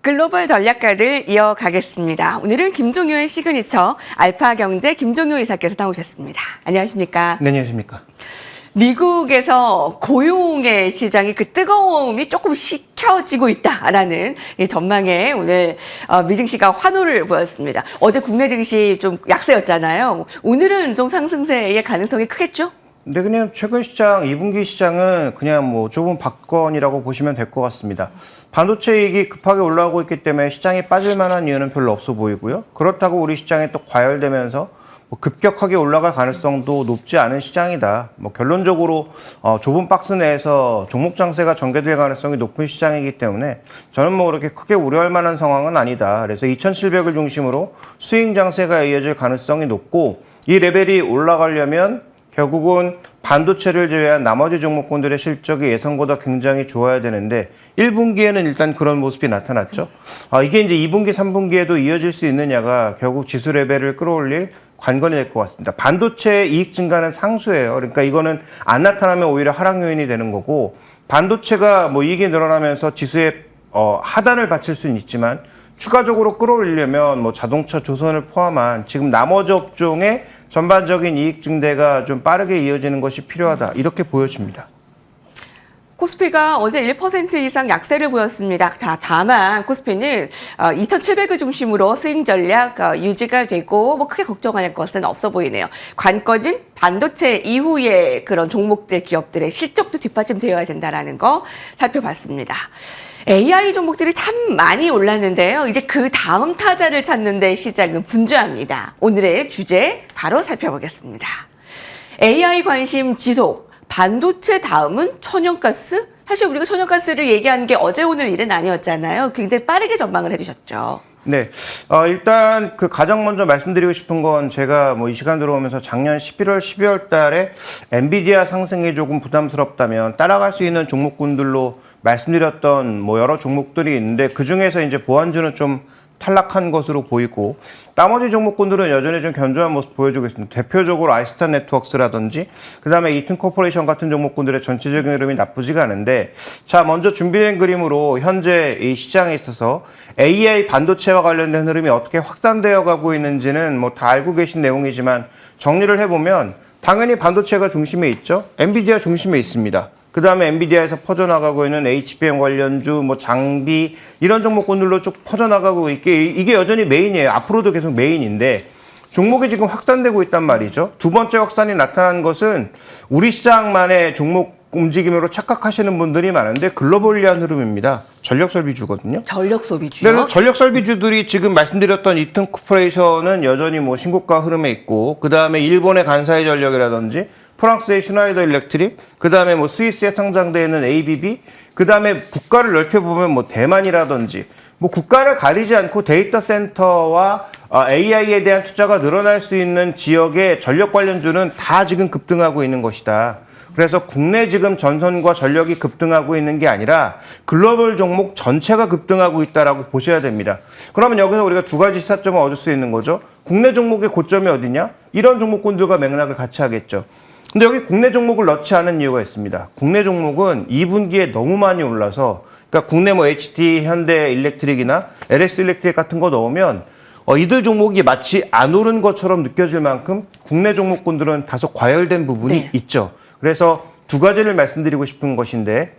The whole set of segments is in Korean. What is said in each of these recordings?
글로벌 전략가를 이어가겠습니다. 오늘은 김종효의 시그니처 알파경제 김종효 이사께서 나오셨습니다. 안녕하십니까? 네, 안녕하십니까? 미국에서 고용의 시장이 그 뜨거움이 조금 식혀지고 있다라는 이 전망에 오늘 미증시가 환호를 보였습니다. 어제 국내 증시 좀 약세였잖아요. 오늘은 좀 상승세의 가능성이 크겠죠? 네, 그냥 최근 시장, 2분기 시장은 그냥 뭐 좁은 박건이라고 보시면 될 것 같습니다. 반도체 이익이 급하게 올라오고 있기 때문에 시장이 빠질 만한 이유는 별로 없어 보이고요. 그렇다고 우리 시장이 또 과열되면서 뭐 급격하게 올라갈 가능성도 높지 않은 시장이다. 뭐 결론적으로 좁은 박스 내에서 종목 장세가 전개될 가능성이 높은 시장이기 때문에 저는 뭐 그렇게 크게 우려할 만한 상황은 아니다. 그래서 2,700을 중심으로 스윙 장세가 이어질 가능성이 높고 이 레벨이 올라가려면 결국은 반도체를 제외한 나머지 종목군들의 실적이 예상보다 굉장히 좋아야 되는데 1분기에는 일단 그런 모습이 나타났죠. 이게 이제 2분기, 3분기에도 이어질 수 있느냐가 결국 지수 레벨을 끌어올릴 관건이 될 것 같습니다. 반도체 이익 증가는 상수예요. 그러니까 이거는 안 나타나면 오히려 하락 요인이 되는 거고 반도체가 뭐 이익이 늘어나면서 지수에 하단을 받칠 수는 있지만 추가적으로 끌어올리려면 뭐 자동차, 조선을 포함한 지금 나머지 업종의 전반적인 이익 증대가 좀 빠르게 이어지는 것이 필요하다. 이렇게 보여집니다. 코스피가 어제 1% 이상 약세를 보였습니다. 자, 다만 코스피는 2,700을 중심으로 스윙 전략 유지가 되고 뭐 크게 걱정할 것은 없어 보이네요. 관건은 반도체 이후의 그런 종목들 기업들의 실적도 뒷받침되어야 된다라는 거 살펴봤습니다. AI 종목들이 참 많이 올랐는데요. 이제 그 다음 타자를 찾는 데 시장은 분주합니다. 오늘의 주제 바로 살펴보겠습니다. AI 관심 지속, 반도체 다음은 천연가스? 사실 우리가 천연가스를 얘기한 게 어제 오늘 일은 아니었잖아요. 굉장히 빠르게 전망을 해주셨죠. 네, 일단 그 가장 먼저 말씀드리고 싶은 건 제가 뭐 이 시간 들어오면서 작년 11월, 12월 달에 엔비디아 상승이 조금 부담스럽다면 따라갈 수 있는 종목군들로 말씀드렸던 뭐 여러 종목들이 있는데 그 중에서 이제 보안주는 좀 탈락한 것으로 보이고 나머지 종목군들은 여전히 좀 견조한 모습 보여주고 있습니다. 대표적으로 아이스탄 네트워크스라든지 그다음에 이튼 코퍼레이션 같은 종목군들의 전체적인 흐름이 나쁘지가 않은데 자 먼저 준비된 그림으로 현재 이 시장에 있어서 AI 반도체와 관련된 흐름이 어떻게 확산되어 가고 있는지는 뭐 다 알고 계신 내용이지만 정리를 해보면 당연히 반도체가 중심에 있죠. 엔비디아 중심에 있습니다. 그 다음에 엔비디아에서 퍼져나가고 있는 HBM 관련주, 뭐 장비 이런 종목군들로 쭉 퍼져나가고 이게 여전히 메인이에요. 앞으로도 계속 메인인데 종목이 지금 확산되고 있단 말이죠. 두 번째 확산이 나타난 것은 우리 시장만의 종목 움직임으로 착각하시는 분들이 많은데 글로벌리한 흐름입니다. 전력 설비주거든요. 전력 소비주요? 네, 전력 설비주들이 지금 말씀드렸던 이튼 코퍼레이션은 여전히 뭐 신고가 흐름에 있고 그 다음에 일본의 간사이 전력이라든지 프랑스의 슈나이더 일렉트릭, 그 다음에 뭐 스위스에 상장되어 있는 ABB, 그 다음에 국가를 넓혀보면 뭐 대만이라든지 뭐 국가를 가리지 않고 데이터 센터와 AI에 대한 투자가 늘어날 수 있는 지역의 전력 관련주는 다 지금 급등하고 있는 것이다. 그래서 국내 지금 전선과 전력이 급등하고 있는 게 아니라 글로벌 종목 전체가 급등하고 있다라고 보셔야 됩니다. 그러면 여기서 우리가 두 가지 시사점을 얻을 수 있는 거죠. 국내 종목의 고점이 어디냐? 이런 종목군들과 맥락을 같이 하겠죠. 근데 여기 국내 종목을 넣지 않은 이유가 있습니다. 국내 종목은 2분기에 너무 많이 올라서 그러니까 국내 뭐 HT, 현대 일렉트릭이나 LS 일렉트릭 같은 거 넣으면 이들 종목이 마치 안 오른 것처럼 느껴질 만큼 국내 종목군들은 다소 과열된 부분이 있죠. 그래서 두 가지를 말씀드리고 싶은 것인데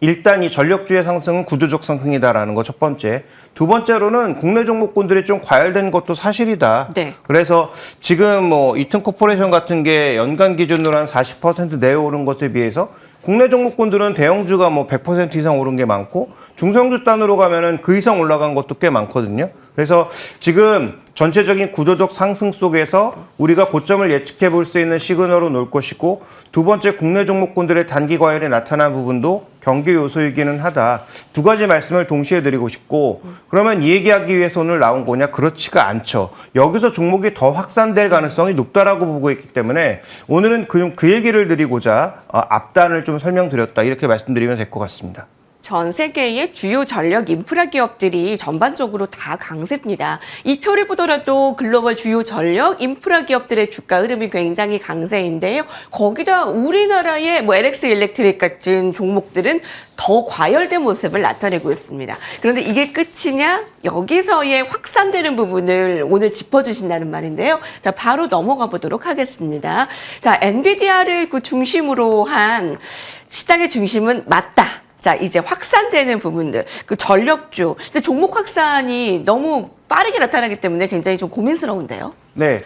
일단 이 전력주의 상승은 구조적 상승이다라는 거 첫 번째. 두 번째로는 국내 종목군들이 좀 과열된 것도 사실이다. 네. 그래서 지금 뭐 이튼 코퍼레이션 같은 게 연간 기준으로 한 40% 내어 오른 것에 비해서 국내 종목군들은 대형주가 뭐 100% 이상 오른 게 많고 중소형주 단으로 가면은 그 이상 올라간 것도 꽤 많거든요. 그래서 지금 전체적인 구조적 상승 속에서 우리가 고점을 예측해 볼 수 있는 시그널로 놓을 것이고 두 번째 국내 종목군들의 단기 과열이 나타난 부분도 경계 요소이기는 하다. 두 가지 말씀을 동시에 드리고 싶고 그러면 이 얘기하기 위해서 오늘 나온 거냐? 그렇지가 않죠. 여기서 종목이 더 확산될 가능성이 높다라고 보고 있기 때문에 오늘은 그 얘기를 드리고자 앞단을 좀 설명드렸다. 이렇게 말씀드리면 될 것 같습니다. 전 세계의 주요 전력 인프라 기업들이 전반적으로 다 강세입니다. 이 표를 보더라도 글로벌 주요 전력 인프라 기업들의 주가 흐름이 굉장히 강세인데요. 거기다 우리나라의 뭐 LX 일렉트릭 같은 종목들은 더 과열된 모습을 나타내고 있습니다. 그런데 이게 끝이냐? 여기서의 확산되는 부분을 오늘 짚어주신다는 말인데요. 자, 바로 넘어가 보도록 하겠습니다. 자, 엔비디아를 그 중심으로 한 시장의 중심은 맞다. 자, 이제 확산되는 부분들, 그 전력주. 근데 종목 확산이 너무 빠르게 나타나기 때문에 굉장히 좀 고민스러운데요. 네.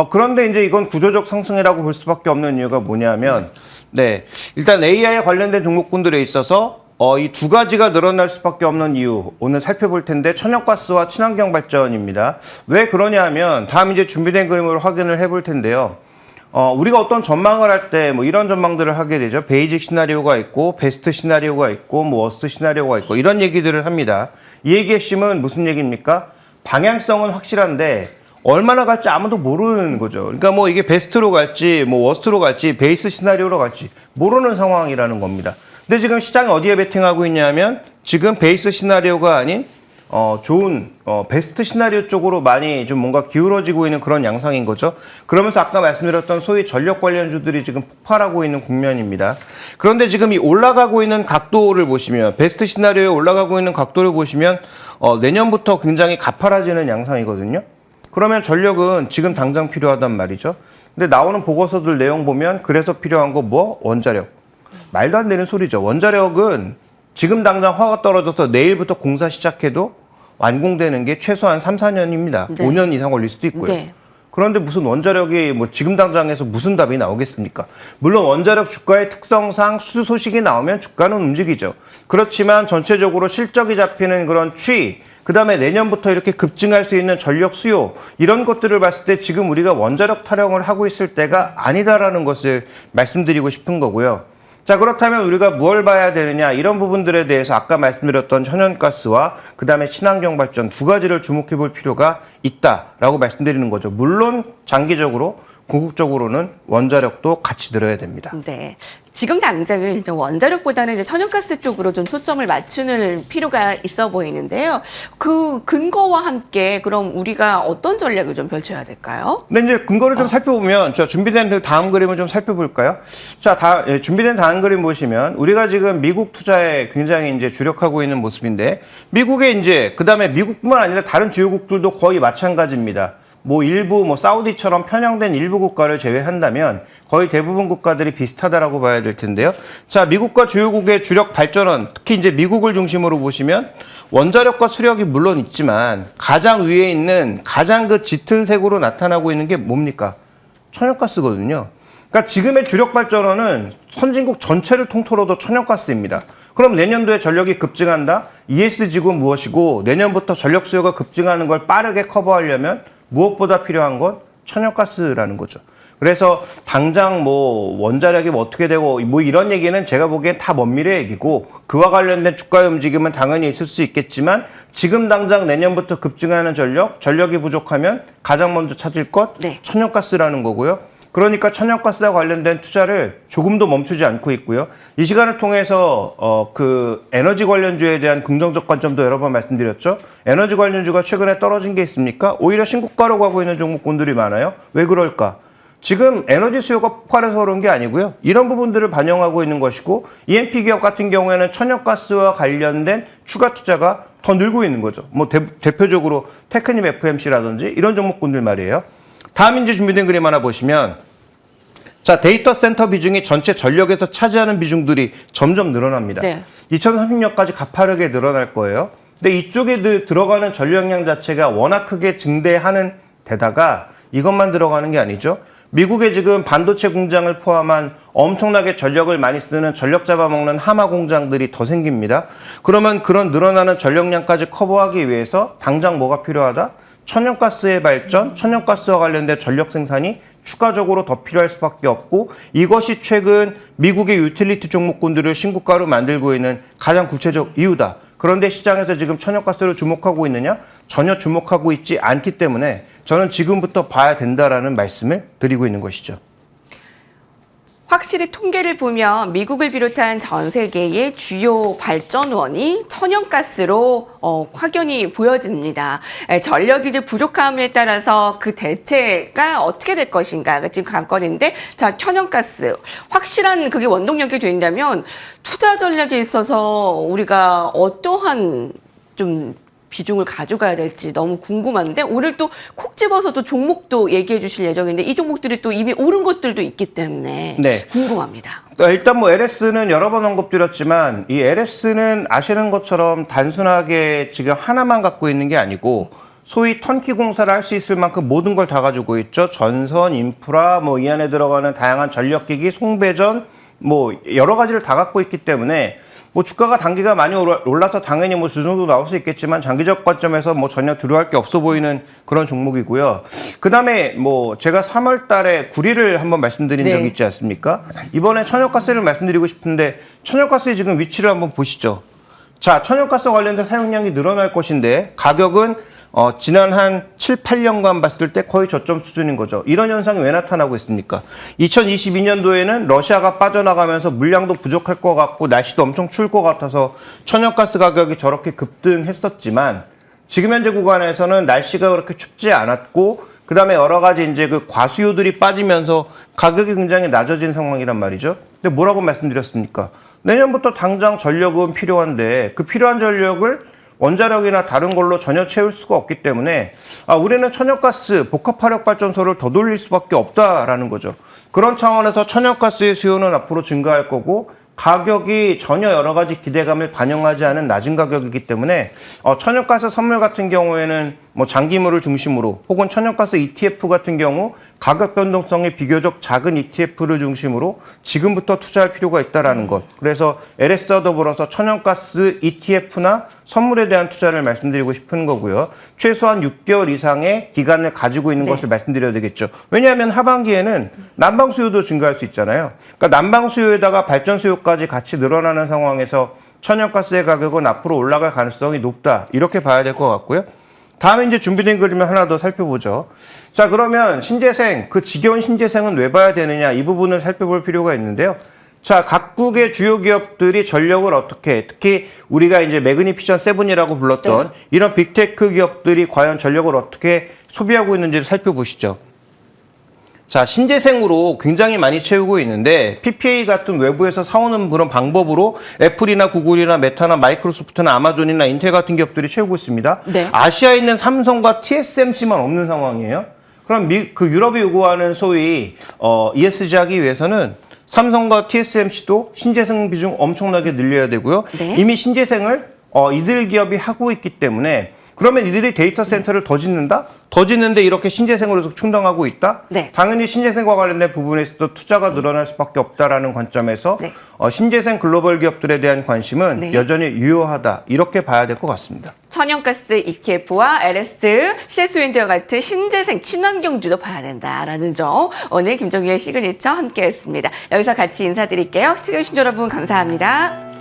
그런데 이제 이건 구조적 상승이라고 볼 수밖에 없는 이유가 뭐냐면, 네. 일단 AI에 관련된 종목군들에 있어서 이 두 가지가 늘어날 수밖에 없는 이유, 오늘 살펴볼 텐데, 천연가스와 친환경 발전입니다. 왜 그러냐 하면, 다음 이제 준비된 그림으로 확인을 해볼 텐데요. 우리가 어떤 전망을 할 때 뭐 이런 전망들을 하게 되죠. 베이직 시나리오가 있고, 베스트 시나리오가 있고, 뭐 워스트 시나리오가 있고, 이런 얘기들을 합니다. 이 얘기의 핵심은 무슨 얘기입니까? 방향성은 확실한데, 얼마나 갈지 아무도 모르는 거죠. 그러니까 뭐 이게 베스트로 갈지, 뭐 워스트로 갈지, 베이스 시나리오로 갈지, 모르는 상황이라는 겁니다. 근데 지금 시장이 어디에 베팅하고 있냐면, 지금 베이스 시나리오가 아닌, 좋은, 베스트 시나리오 쪽으로 많이 좀 뭔가 기울어지고 있는 그런 양상인 거죠. 그러면서 아까 말씀드렸던 소위 전력 관련주들이 지금 폭발하고 있는 국면입니다. 그런데 지금 이 올라가고 있는 각도를 보시면, 베스트 시나리오에 올라가고 있는 각도를 보시면, 내년부터 굉장히 가파라지는 양상이거든요. 그러면 전력은 지금 당장 필요하단 말이죠. 근데 나오는 보고서들 내용 보면, 그래서 필요한 거 뭐? 원자력. 말도 안 되는 소리죠. 원자력은 지금 당장 화가 떨어져서 내일부터 공사 시작해도 완공되는 게 최소한 3, 4년입니다. 네. 5년 이상 걸릴 수도 있고요. 네. 그런데 무슨 원자력이 뭐 지금 당장에서 무슨 답이 나오겠습니까? 물론 원자력 주가의 특성상 수주 소식이 나오면 주가는 움직이죠. 그렇지만 전체적으로 실적이 잡히는 그런 추이, 그다음에 내년부터 이렇게 급증할 수 있는 전력 수요, 이런 것들을 봤을 때 지금 우리가 원자력 타령을 하고 있을 때가 아니다라는 것을 말씀드리고 싶은 거고요. 자, 그렇다면 우리가 뭘 봐야 되느냐, 이런 부분들에 대해서 아까 말씀드렸던 천연가스와 그다음에 친환경 발전 두 가지를 주목해 볼 필요가 있다라고 말씀드리는 거죠. 물론 장기적으로 궁극적으로는 원자력도 같이 들어야 됩니다. 네. 지금 당장은 일단 원자력보다는 이제 천연가스 쪽으로 좀 초점을 맞추는 필요가 있어 보이는데요. 그 근거와 함께 그럼 우리가 어떤 전략을 좀 펼쳐야 될까요? 근데 이제 근거를 좀 살펴보면, 자, 준비된 다음 그림을 좀 살펴볼까요? 자, 준비된 다음 그림 보시면, 우리가 지금 미국 투자에 굉장히 이제 주력하고 있는 모습인데, 미국의 이제, 그 다음에 미국뿐만 아니라 다른 주요국들도 거의 마찬가지입니다. 뭐 일부 뭐 사우디처럼 편향된 일부 국가를 제외한다면 거의 대부분 국가들이 비슷하다라고 봐야 될 텐데요. 자, 미국과 주요국의 주력 발전은 특히 이제 미국을 중심으로 보시면 원자력과 수력이 물론 있지만 가장 위에 있는 가장 그 짙은 색으로 나타나고 있는 게 뭡니까? 천연가스거든요. 그러니까 지금의 주력 발전원은 선진국 전체를 통틀어도 천연가스입니다. 그럼 내년도에 전력이 급증한다? ESG은 무엇이고 내년부터 전력 수요가 급증하는 걸 빠르게 커버하려면 무엇보다 필요한 건 천연가스라는 거죠. 그래서 당장 뭐 원자력이 뭐 어떻게 되고 뭐 이런 얘기는 제가 보기엔 다 먼 미래 얘기고, 그와 관련된 주가의 움직임은 당연히 있을 수 있겠지만 지금 당장 내년부터 급증하는 전력이 부족하면 가장 먼저 찾을 것, 네. 천연가스라는 거고요. 그러니까 천연가스와 관련된 투자를 조금도 멈추지 않고 있고요. 이 시간을 통해서 그 에너지 관련주에 대한 긍정적 관점도 여러 번 말씀드렸죠. 에너지 관련주가 최근에 떨어진 게 있습니까? 오히려 신고가로 가고 있는 종목군들이 많아요. 왜 그럴까? 지금 에너지 수요가 폭발해서 그런 게 아니고요. 이런 부분들을 반영하고 있는 것이고, E&P 기업 같은 경우에는 천연가스와 관련된 추가 투자가 더 늘고 있는 거죠. 뭐 대표적으로 테크닉 FMC라든지 이런 종목군들 말이에요. 다음 이제 준비된 그림 하나 보시면, 자, 데이터 센터 비중이 전체 전력에서 차지하는 비중들이 점점 늘어납니다. 네. 2030년까지 가파르게 늘어날 거예요. 근데 이쪽에 들어가는 전력량 자체가 워낙 크게 증대하는 데다가 이것만 들어가는 게 아니죠. 미국에 지금 반도체 공장을 포함한 엄청나게 전력을 많이 쓰는 전력 잡아먹는 하마 공장들이 더 생깁니다. 그러면 그런 늘어나는 전력량까지 커버하기 위해서 당장 뭐가 필요하다? 천연가스의 발전, 천연가스와 관련된 전력 생산이 추가적으로 더 필요할 수밖에 없고, 이것이 최근 미국의 유틸리티 종목군들을 신고가로 만들고 있는 가장 구체적 이유다. 그런데 시장에서 지금 천연가스를 주목하고 있느냐? 전혀 주목하고 있지 않기 때문에 저는 지금부터 봐야 된다라는 말씀을 드리고 있는 것이죠. 확실히 통계를 보면 미국을 비롯한 전 세계의 주요 발전원이 천연가스로 확연히 보여집니다. 전력이 이제 부족함에 따라서 그 대체가 어떻게 될 것인가가 지금 관건인데, 자, 천연가스 확실한 그게 원동력이 된다면 투자 전략에 있어서 우리가 어떠한 좀 비중을 가져가야 될지 너무 궁금한데, 오늘 또 콕 집어서 또 종목도 얘기해 주실 예정인데 이 종목들이 또 이미 오른 것들도 있기 때문에 네. 궁금합니다. 일단 뭐 LS는 여러 번 언급드렸지만 이 LS는 아시는 것처럼 단순하게 지금 하나만 갖고 있는 게 아니고 소위 턴키 공사를 할 수 있을 만큼 모든 걸 다 가지고 있죠. 전선, 인프라, 뭐 이 안에 들어가는 다양한 전력기기, 송배전, 뭐 여러 가지를 다 갖고 있기 때문에 뭐 주가가 단기가 많이 올라서 당연히 뭐 주정도 나올 수 있겠지만 장기적 관점에서 뭐 전혀 두려워할 게 없어 보이는 그런 종목이고요. 그다음에 뭐 제가 3월 달에 구리를 한번 말씀드린 적이 있지 않습니까? 이번에 천연가스를 말씀드리고 싶은데 천연가스의 지금 위치를 한번 보시죠. 자, 천연가스 관련된 사용량이 늘어날 것인데 가격은 지난 한 7, 8년간 봤을 때 거의 저점 수준인 거죠. 이런 현상이 왜 나타나고 있습니까? 2022년도에는 러시아가 빠져나가면서 물량도 부족할 것 같고 날씨도 엄청 추울 것 같아서 천연가스 가격이 저렇게 급등했었지만 지금 현재 구간에서는 날씨가 그렇게 춥지 않았고 그다음에 여러 가지 이제 그 과수요들이 빠지면서 가격이 굉장히 낮아진 상황이란 말이죠. 근데 뭐라고 말씀드렸습니까? 내년부터 당장 전력은 필요한데 그 필요한 전력을 원자력이나 다른 걸로 전혀 채울 수가 없기 때문에 우리는 천연가스 복합화력발전소를 더 돌릴 수밖에 없다라는 거죠. 그런 차원에서 천연가스의 수요는 앞으로 증가할 거고 가격이 전혀 여러 가지 기대감을 반영하지 않은 낮은 가격이기 때문에 천연가스 선물 같은 경우에는 뭐 장기물을 중심으로 혹은 천연가스 ETF 같은 경우 가격 변동성이 비교적 작은 ETF를 중심으로 지금부터 투자할 필요가 있다라는 것. 그래서 LS와 더불어서 천연가스 ETF나 선물에 대한 투자를 말씀드리고 싶은 거고요. 최소한 6개월 이상의 기간을 가지고 있는 것을 말씀드려야 되겠죠. 왜냐하면 하반기에는 난방 수요도 증가할 수 있잖아요. 그러니까 난방 수요에다가 발전 수요까지 같이 늘어나는 상황에서 천연가스의 가격은 앞으로 올라갈 가능성이 높다. 이렇게 봐야 될 것 같고요. 다음에 이제 준비된 그림을 하나 더 살펴보죠. 자, 그러면 신재생, 그 지겨운 신재생은 왜 봐야 되느냐, 이 부분을 살펴볼 필요가 있는데요. 자, 각국의 주요 기업들이 전력을 어떻게, 특히 우리가 이제 매그니피션 7이라고 불렀던 이런 빅테크 기업들이 과연 전력을 어떻게 소비하고 있는지를 살펴보시죠. 자, 신재생으로 굉장히 많이 채우고 있는데 PPA 같은 외부에서 사오는 그런 방법으로 애플이나 구글이나 메타나 마이크로소프트나 아마존이나 인텔 같은 기업들이 채우고 있습니다. 네. 아시아에 있는 삼성과 TSMC만 없는 상황이에요. 그럼 그 유럽이 요구하는 소위 ESG 하기 위해서는 삼성과 TSMC도 신재생 비중 엄청나게 늘려야 되고요. 네. 이미 신재생을 이들 기업이 하고 있기 때문에 그러면 이들이 데이터 센터를 더 짓는다? 더 짓는데 이렇게 신재생으로 충당하고 있다? 네. 당연히 신재생과 관련된 부분에서도 투자가 늘어날 수밖에 없다라는 관점에서 신재생 글로벌 기업들에 대한 관심은 여전히 유효하다. 이렇게 봐야 될 것 같습니다. 천연가스 ETF와 LS, CS윈드와 같은 신재생 친환경주도 봐야 된다라는 점. 오늘 김종규의 시그니처 함께했습니다. 여기서 같이 인사드릴게요. 시청해주신 여러분 감사합니다.